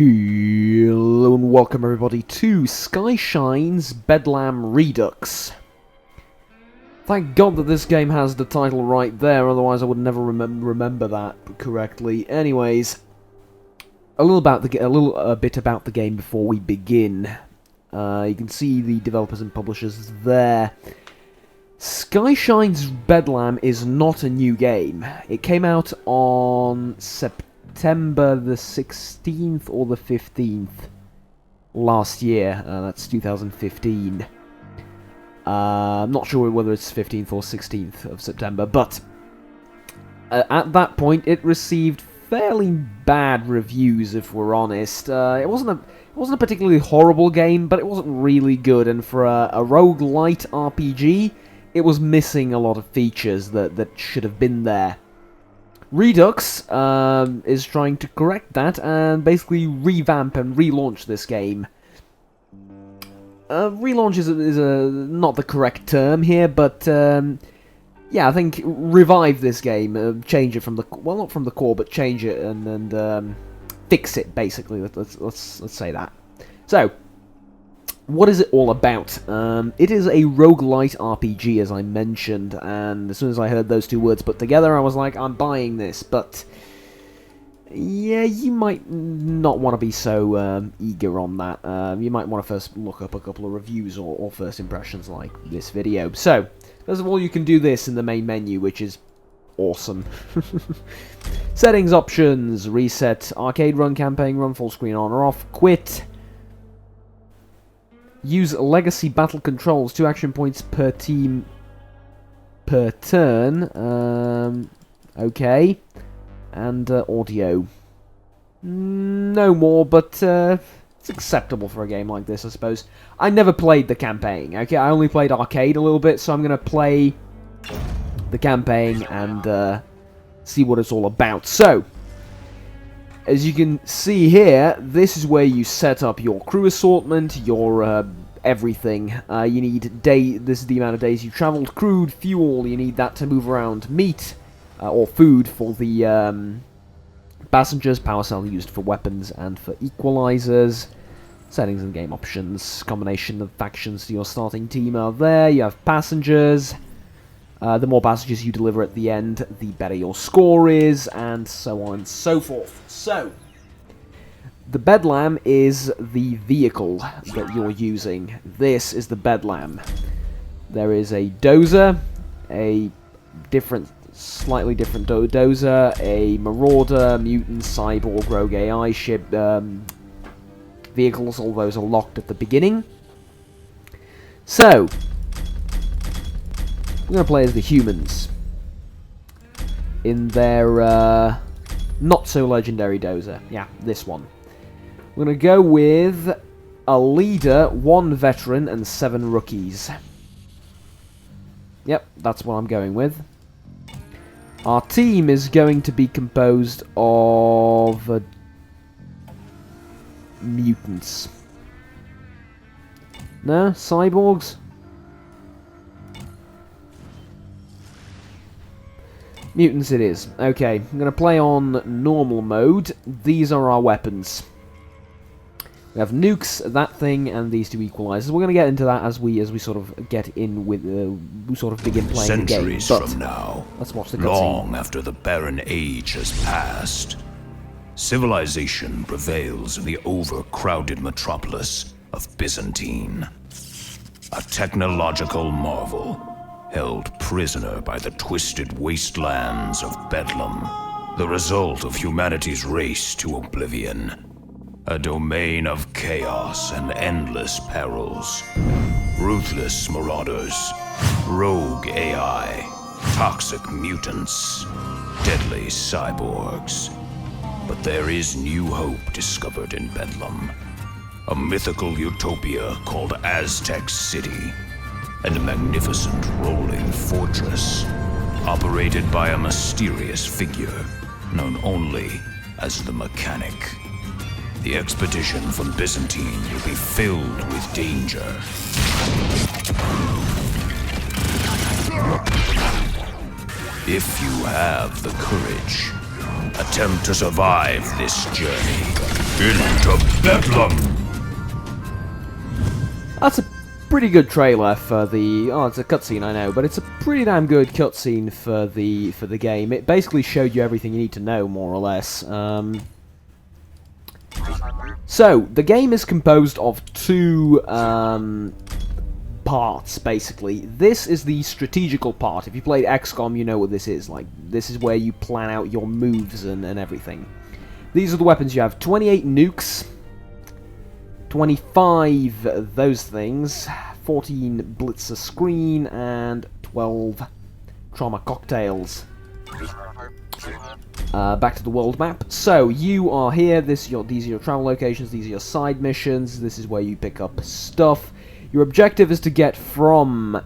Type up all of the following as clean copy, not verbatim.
Hello and welcome everybody to Skyshine's Bedlam Redux. Thank God that this game has the title right there, otherwise I would never remember that correctly. Anyways, a little bit about the game before we begin. You can see the developers and publishers there. Skyshine's Bedlam is not a new game. It came out on September the 16th or the 15th last year. That's 2015. I'm not sure whether it's 15th or 16th of September, but at that point it received fairly bad reviews, if we're honest. It wasn't a particularly horrible game, but it wasn't really good, and for a roguelite RPG, it was missing a lot of features that should have been there. Redux is trying to correct that and basically revamp and relaunch this game. Relaunch is not the correct term here, but yeah, I think revive this game, change it from the not from the core, but change it and fix it basically. Let's say that. So, what is it all about? It is a roguelite RPG, as I mentioned, and as soon as I heard those two words put together, I was like, I'm buying this, but yeah, you might not want to be so eager on that. You might want to first look up a couple of reviews or first impressions like this video. So, first of all, you can do this in the main menu, which is awesome. Settings, options, reset, arcade run, campaign run, full screen on or off, quit. Use legacy battle controls, 2 action points per team per turn. Okay. And audio. No more, but it's acceptable for a game like this, I suppose. I never played the campaign, okay? I only played arcade a little bit, so I'm going to play the campaign and see what it's all about. So, as you can see here, this is where you set up your crew assortment, your everything. You need this is the amount of days you traveled, crude, fuel, you need that to move around, meat, or food for the passengers, power cell used for weapons and for equalizers, settings and game options, combination of factions to your starting team are there, you have passengers. The more passengers you deliver at the end, the better your score is, and so on and so forth. So, the Bedlam is the vehicle that you're using. This is the Bedlam. There is a dozer, a slightly different dozer, a marauder, mutant, cyborg, rogue AI ship vehicles. All those are locked at the beginning. So, I'm going to play as the humans in their not-so-legendary dozer. Yeah, this one. We're going to go with a leader, 1 veteran, and 7 rookies. Yep, that's what I'm going with. Our team is going to be composed of mutants. No? Cyborgs? Mutants it is. Okay, I'm going to play on normal mode. These are our weapons. We have nukes, that thing, and these 2 equalizers. We're going to get into that as we sort of get in with, we sort of begin playing the game. Centuries from now, let's watch the cutscene. Long after the barren age has passed, civilization prevails in the overcrowded metropolis of Byzantine. A technological marvel, held prisoner by the twisted wastelands of Bedlam, the result of humanity's race to oblivion. A domain of chaos and endless perils. Ruthless marauders, rogue AI, toxic mutants, deadly cyborgs. But there is new hope discovered in Bedlam. A mythical utopia called Aztec City, and a magnificent rolling fortress, operated by a mysterious figure known only as the Mechanic. The expedition from Byzantine will be filled with danger. If you have the courage, attempt to survive this journey. Into Bedlam! That's a pretty good trailer for the... Oh, it's a cutscene, I know, but it's a pretty damn good cutscene for the game. It basically showed you everything you need to know, more or less. So, the game is composed of two parts, basically. This is the strategical part. If you played XCOM, you know what this is. Like, this is where you plan out your moves and everything. These are the weapons you have. 28 nukes, 25 those things, 14 blitzer screen, and 12 trauma cocktails. Back to the world map. So, you are here, these are your travel locations, these are your side missions, this is where you pick up stuff. Your objective is to get from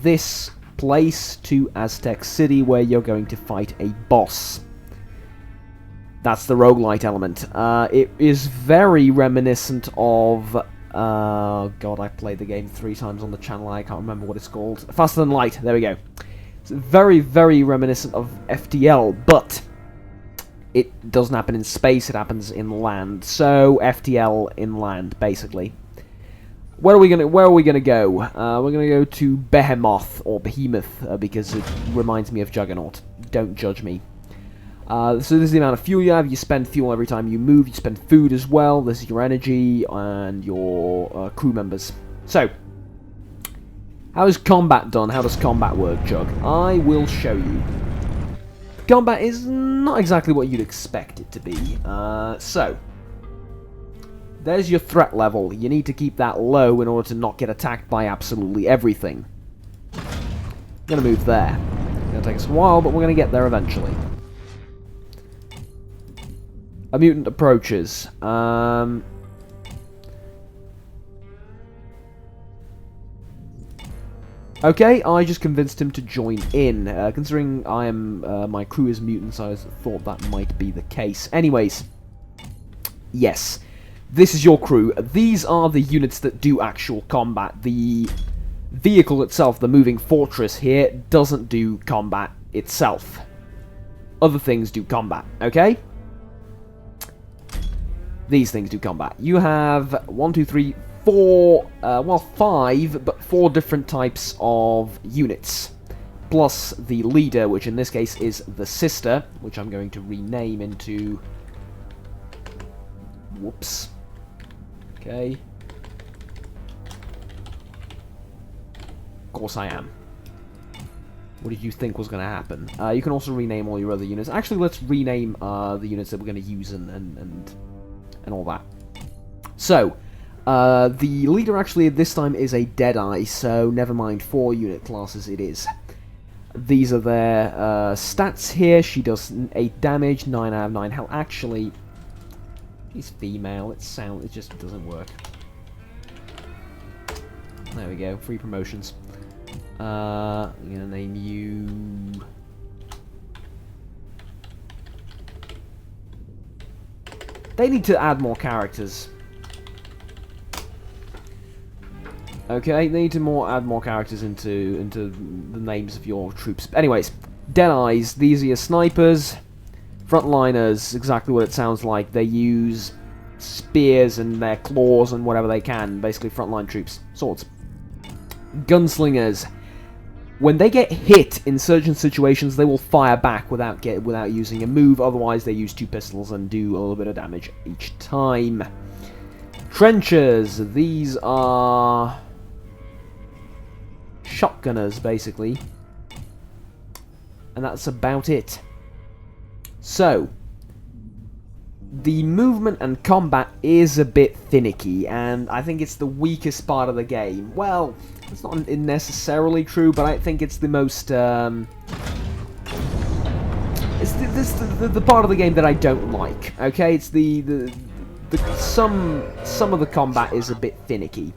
this place to Aztec City, where you're going to fight a boss. That's the roguelite element. It is very reminiscent of... God, I played the game 3 times on the channel, I can't remember what it's called. Faster Than Light, there we go. It's very, very reminiscent of FTL, but it doesn't happen in space, it happens in land. So, FTL in land, basically. Where are we gonna go? We're gonna go to Behemoth, or Behemoth, because it reminds me of Juggernaut. Don't judge me. So this is the amount of fuel you have. You spend fuel every time you move. You spend food as well. This is your energy and your crew members. So, how is combat done? How does combat work, Jug? I will show you. Combat is not exactly what you'd expect it to be. So, there's your threat level. You need to keep that low in order to not get attacked by absolutely everything. I'm gonna move there. It's gonna take us a while, but we're gonna get there eventually. A mutant approaches. Okay, I just convinced him to join in. Considering I am my crew is mutants, I thought that might be the case. Anyways, yes, this is your crew. These are the units that do actual combat. The vehicle itself, the moving fortress here, doesn't do combat itself. Other things do combat, okay? These things do combat. You have 1, 2, 3, 4, well 5, but 4 different types of units. Plus the leader, which in this case is the sister, which I'm going to rename into... Whoops. Okay. Of course I am. What did you think was going to happen? You can also rename all your other units. Actually, let's rename the units that we're going to use and all that. So, the leader actually this time is a Deadeye, so never mind 4 unit classes it is. These are their stats here. She does 8 damage, 9 out of 9 health. Actually, she's female. It just doesn't work. There we go. 3 promotions. I'm gonna name you... They need to add more characters. Okay, they need to add more characters into the names of your troops. Anyways, Deadeyes, these are your snipers. Frontliners, exactly what it sounds like. They use spears and their claws and whatever they can. Basically, frontline troops. Swords. Gunslingers. When they get hit in certain situations, they will fire back without using a move. Otherwise, they use 2 pistols and do a little bit of damage each time. Trenchers. These are shotgunners, basically. And that's about it. So, the movement and combat is a bit finicky, and I think it's the weakest part of the game. Well, it's not necessarily true, but I think it's the most, it's the part of the game that I don't like, okay? It's some of the combat is a bit finicky.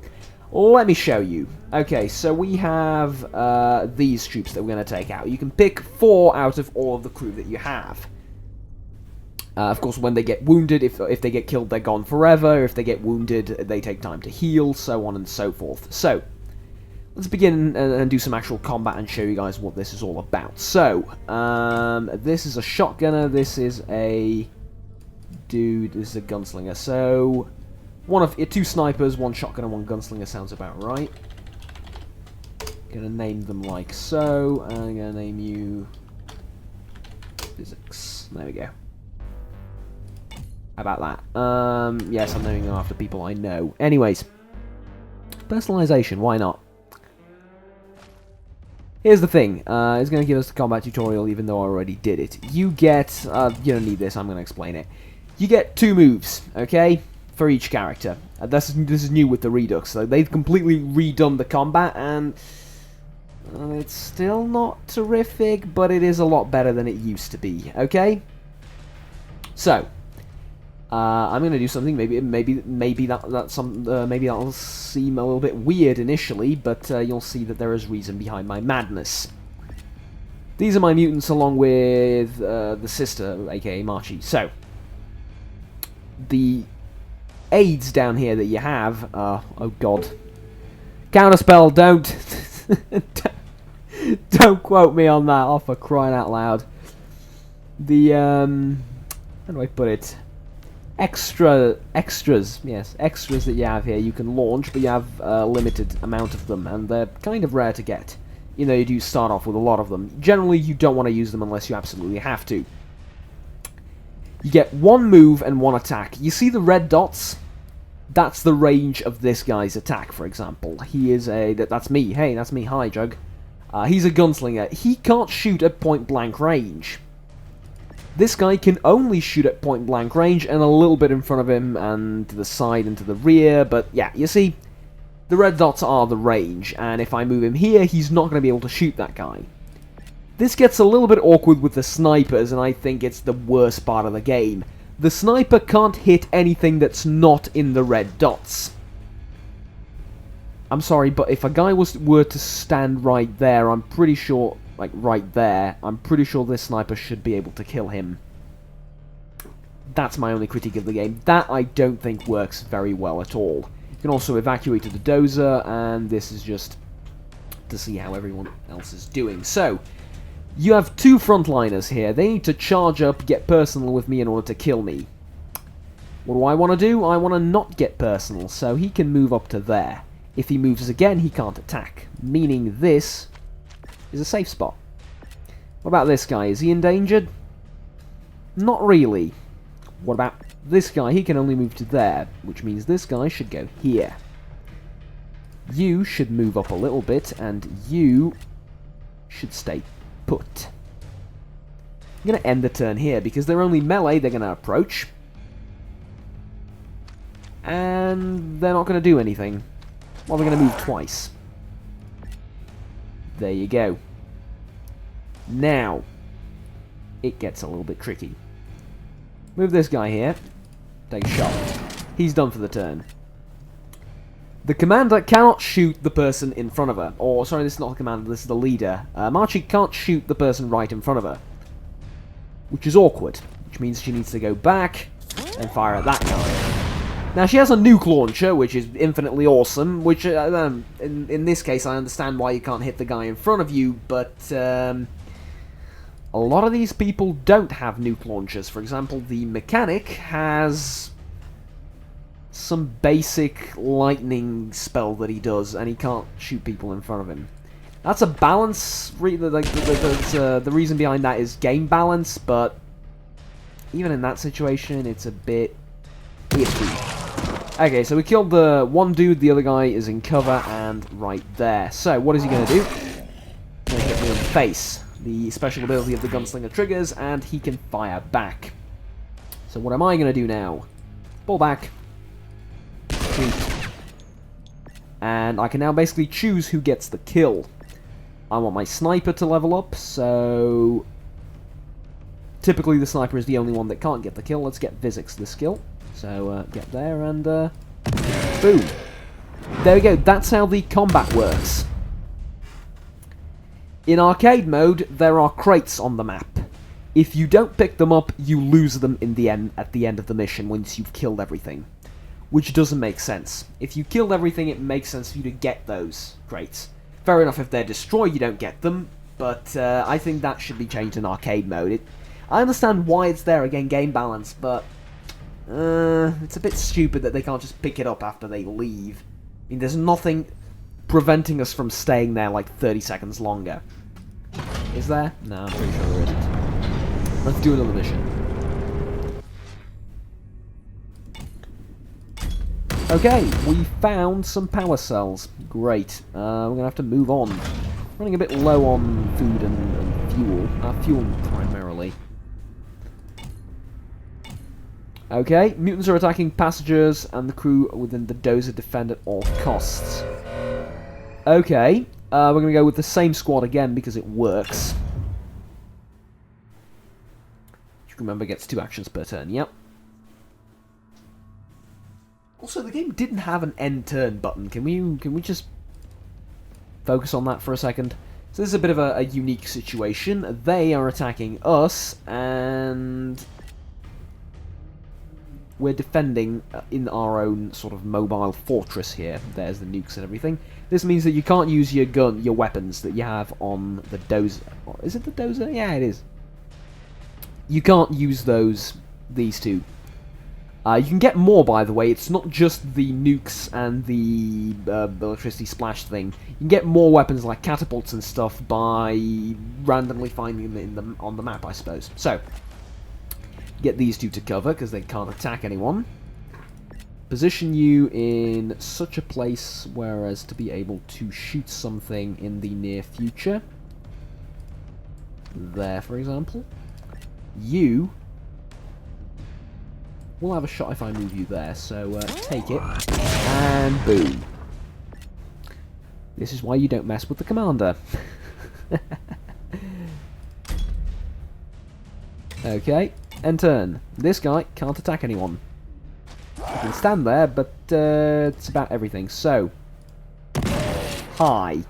Let me show you. Okay, so we have these troops that we're going to take out. You can pick 4 out of all of the crew that you have. Of course, when they get wounded, if they get killed, they're gone forever. If they get wounded, they take time to heal, so on and so forth. So, let's begin and do some actual combat and show you guys what this is all about. So, this is a shotgunner, this is a dude. This is a gunslinger. So, two snipers, one shotgun, and one gunslinger sounds about right. Gonna name them like so. I'm gonna name you Physics. There we go. How about that? Yes, I'm naming them after people I know. Anyways, personalization. Why not? Here's the thing. It's going to give us the combat tutorial, even though I already did it. You get... you don't need this, I'm going to explain it. You get 2 moves, okay? For each character. This is new with the Redux. So they've completely redone the combat, and... it's still not terrific, but it is a lot better than it used to be, okay? So... I'm going to do something. Maybe that'll seem a little bit weird initially, but you'll see that there is reason behind my madness. These are my mutants, along with the sister, aka Marchie. So the aids down here that you have. Oh God! Counterspell! Don't don't quote me on that. Oh, for crying out loud! The how do I put it? Extras, yes, extras that you have here you can launch, but you have a limited amount of them, and they're kind of rare to get. You know, you do start off with a lot of them. Generally, you don't want to use them unless you absolutely have to. You get 1 move and 1 attack. You see the red dots? That's the range of this guy's attack, for example. He is a... That's me. Hey, that's me. Hi, Jug. He's a gunslinger. He can't shoot at point-blank range. This guy can only shoot at point-blank range and a little bit in front of him and to the side and to the rear, but yeah, you see, the red dots are the range, and if I move him here, he's not going to be able to shoot that guy. This gets a little bit awkward with the snipers, and I think it's the worst part of the game. The sniper can't hit anything that's not in the red dots. I'm sorry, but if a guy were to stand right there, I'm pretty sure... like right there, I'm pretty sure this sniper should be able to kill him. That's my only critique of the game. That I don't think works very well at all. You can also evacuate to the dozer, and this is just to see how everyone else is doing. So, you have 2 frontliners here. They need to charge up, get personal with me in order to kill me. What do I want to do? I want to not get personal, so he can move up to there. If he moves again, he can't attack, meaning this is a safe spot. What about this guy? Is he endangered? Not really. What about this guy? He can only move to there, which means this guy should go here. You should move up a little bit, and you should stay put. I'm going to end the turn here, because they're only melee, they're going to approach. And they're not going to do anything. Well, they're going to move twice. There you go. Now, it gets a little bit tricky. Move this guy here. Take a shot. He's done for the turn. The commander cannot shoot the person in front of her. Or, sorry, this is not the commander, this is the leader. Marchie can't shoot the person right in front of her. Which is awkward. Which means she needs to go back and fire at that guy. Now, she has a nuke launcher, which is infinitely awesome, which, in this case, I understand why you can't hit the guy in front of you, but, a lot of these people don't have nuke launchers. For example, the mechanic has some basic lightning spell that he does, and he can't shoot people in front of him. That's a balance, the reason behind that is game balance, but even in that situation, it's a bit iffy. Okay, so we killed the one dude, the other guy is in cover and right there. So, what is he going to do? Going to hit me in the face. The special ability of the gunslinger triggers, and he can fire back. So what am I going to do now? Pull back. Shoot. And I can now basically choose who gets the kill. I want my sniper to level up, so... typically the sniper is the only one that can't get the kill. Let's get Physics the skill. So, get there and, boom. There we go, that's how the combat works. In arcade mode, there are crates on the map. If you don't pick them up, you lose them in the end, at the end of the mission once you've killed everything. Which doesn't make sense. If you killed everything, it makes sense for you to get those crates. Fair enough, if they're destroyed, you don't get them, but I think that should be changed in arcade mode. I understand why it's there, again, game balance, but It's a bit stupid that they can't just pick it up after they leave. I mean, there's nothing preventing us from staying there like 30 seconds longer. Is there? No, I'm pretty sure there isn't. Let's do another mission. Okay, we found some power cells. Great. We're going to have to move on. Running a bit low on food and fuel. Fuel primarily. Okay, mutants are attacking passengers and the crew within the dozer defend at all costs. Okay, we're going to go with the same squad again because it works. You remember, gets 2 actions per turn, yep. Also, the game didn't have an end turn button. Can we just focus on that for a second? So this is a bit of a unique situation. They are attacking us, and we're defending in our own sort of mobile fortress here. There's the nukes and everything. This means that you can't use your weapons that you have on the dozer. Is it the dozer? Yeah, it is. You can't use these two. You can get more, by the way. It's not just the nukes and the electricity splash thing. You can get more weapons like catapults and stuff by randomly finding them on the map, I suppose. So, get these two to cover because they can't attack anyone. Position you in such a place whereas to be able to shoot something in the near future. There, for example. You will have a shot if I move you there, so take it, and boom. This is why you don't mess with the commander. Okay, end turn. This guy can't attack anyone. I can stand there, but it's about everything. So, hi.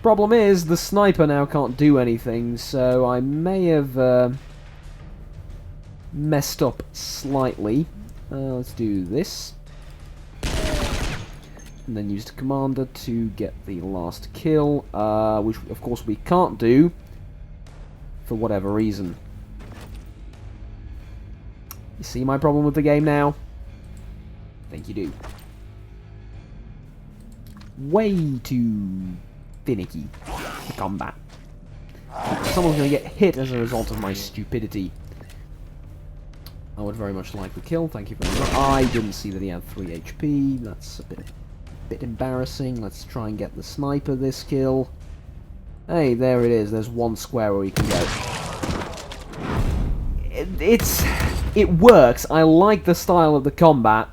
Problem is, the sniper now can't do anything, so I may have messed up slightly. Let's do this. And then use the commander to get the last kill, which of course we can't do for whatever reason. You see my problem with the game now? I think you do. Way too finicky for combat. Someone's going to get hit as a result of my stupidity. I would very much like the kill, thank you very much. I didn't see that he had 3 HP, that's a bit embarrassing. Let's try and get the sniper this kill. Hey, there it is, there's one square where you can go. It works, I like the style of the combat.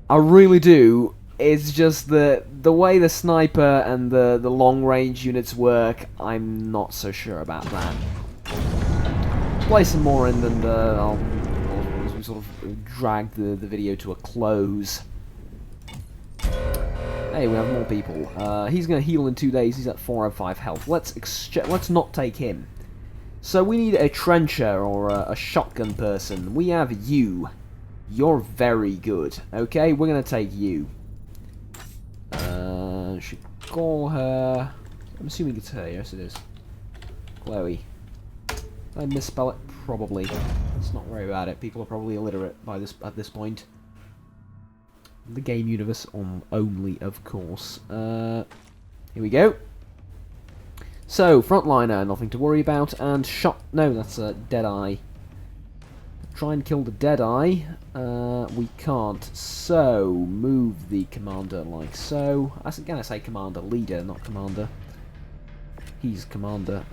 I really do. It's just the way the sniper and the long range units work, I'm not so sure about that. Play some more in, and I'll sort of drag the video to a close. Hey, we have more people. He's going to heal in 2 days. He's at 405 health. Let's not take him. So we need a trencher or a shotgun person. We have you. You're very good. Okay, we're going to take you. Should call her. I'm assuming it's her. Yes, it is. Chloe. Did I misspell it? Probably. Let's not worry about it. People are probably illiterate at this point. The game universe only, of course. Here we go. So, frontliner, nothing to worry about, and no, that's a Deadeye. Try and kill the Deadeye. We can't. So, move the commander like so. Again, I say commander, leader, not commander. He's commander.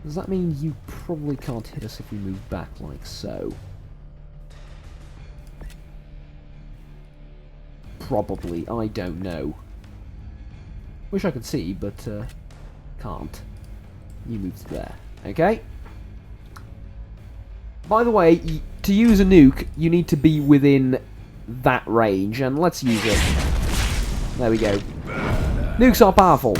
Does that mean you probably can't hit us if we move back like so? Probably, I don't know. Wish I could see, but can't. You move to there. Okay? By the way, to use a nuke, you need to be within that range, and let's use it. There we go. Nukes are powerful.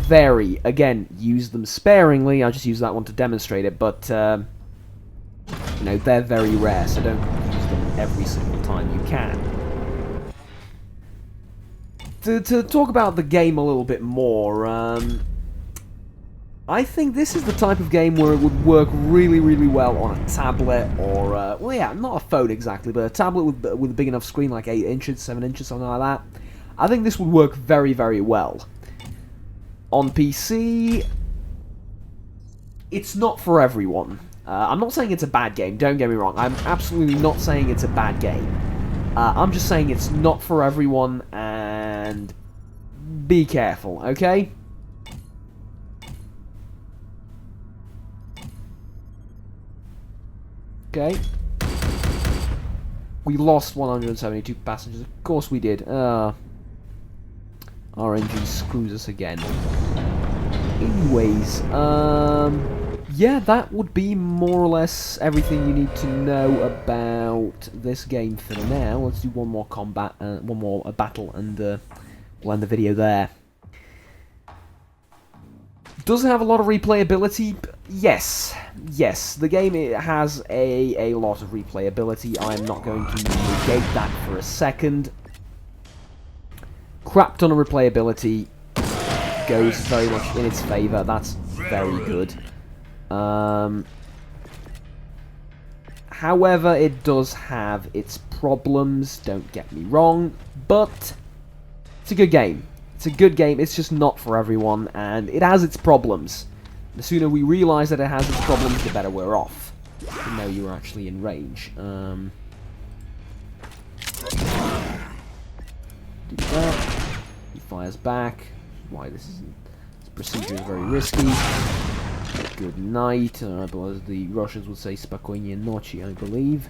Very. Again, use them sparingly. I just use that one to demonstrate it, but, you know, they're very rare, so don't use them every single time you can. To talk about the game a little bit more, I think this is the type of game where it would work really, really well on a tablet or, well, yeah, not a phone exactly, but a tablet with a big enough screen, like 8 inches, 7 inches, something like that. I think this would work very, very well. On PC, it's not for everyone. I'm not saying it's a bad game, don't get me wrong. I'm absolutely not saying it's a bad game. I'm just saying it's not for everyone, and be careful, okay? Okay. We lost 172 passengers. Of course we did. Our engine screws us again. Anyways, yeah, that would be more or less everything you need to know about this game for now. Let's do one more combat, one more battle, and we'll end the video there. Does it have a lot of replayability? Yes. Yes, the game has a lot of replayability. I'm not going to negate that for a second. Crap ton of replayability goes very much in its favour. That's very good. However, it does have its problems, don't get me wrong, but it's a good game. It's a good game, it's just not for everyone, and it has its problems. The sooner we realise that it has its problems, the better we're off. To know you were actually in range. Do that. He fires back. Why this procedure is very risky. Good night. As the Russians would say, spokojnie noci, I believe.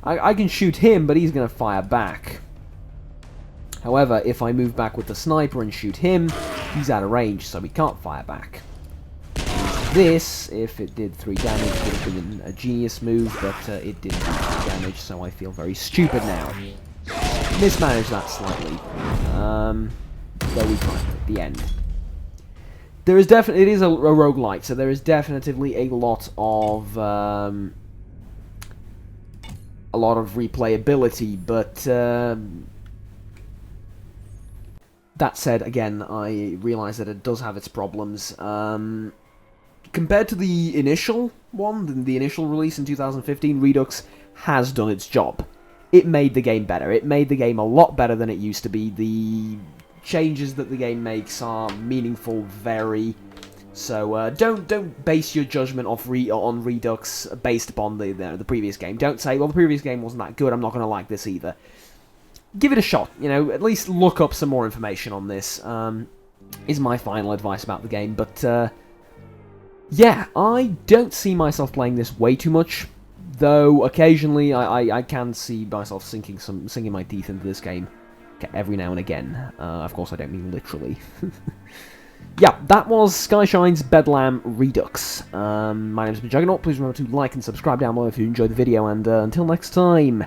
I can shoot him, but he's going to fire back. However, if I move back with the sniper and shoot him, he's out of range, so he can't fire back. This, if it did 3 damage, would have been a genius move, but it didn't do 3 damage, so I feel very stupid now. Mismanaged that slightly. Though we tried at the end. There is definitely, it is a roguelite, so there is definitely a lot of replayability, but that said, again, I realise that it does have its problems. Compared to the initial one, the initial release in 2015, Redux has done its job. It made the game better. It made the game a lot better than it used to be. The changes that the game makes are meaningful, very. So don't base your judgment on Redux based upon the previous game. Don't say, well, the previous game wasn't that good, I'm not going to like this either. Give it a shot, you know, at least look up some more information on this, is my final advice about the game, but, yeah, I don't see myself playing this way too much, though occasionally I can see myself sinking my teeth into this game every now and again. Of course, I don't mean literally. Yeah, that was Skyshine's Bedlam Redux. My name is Juggernaut. Please remember to like and subscribe down below if you enjoyed the video, and until next time,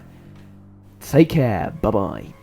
take care. Bye-bye.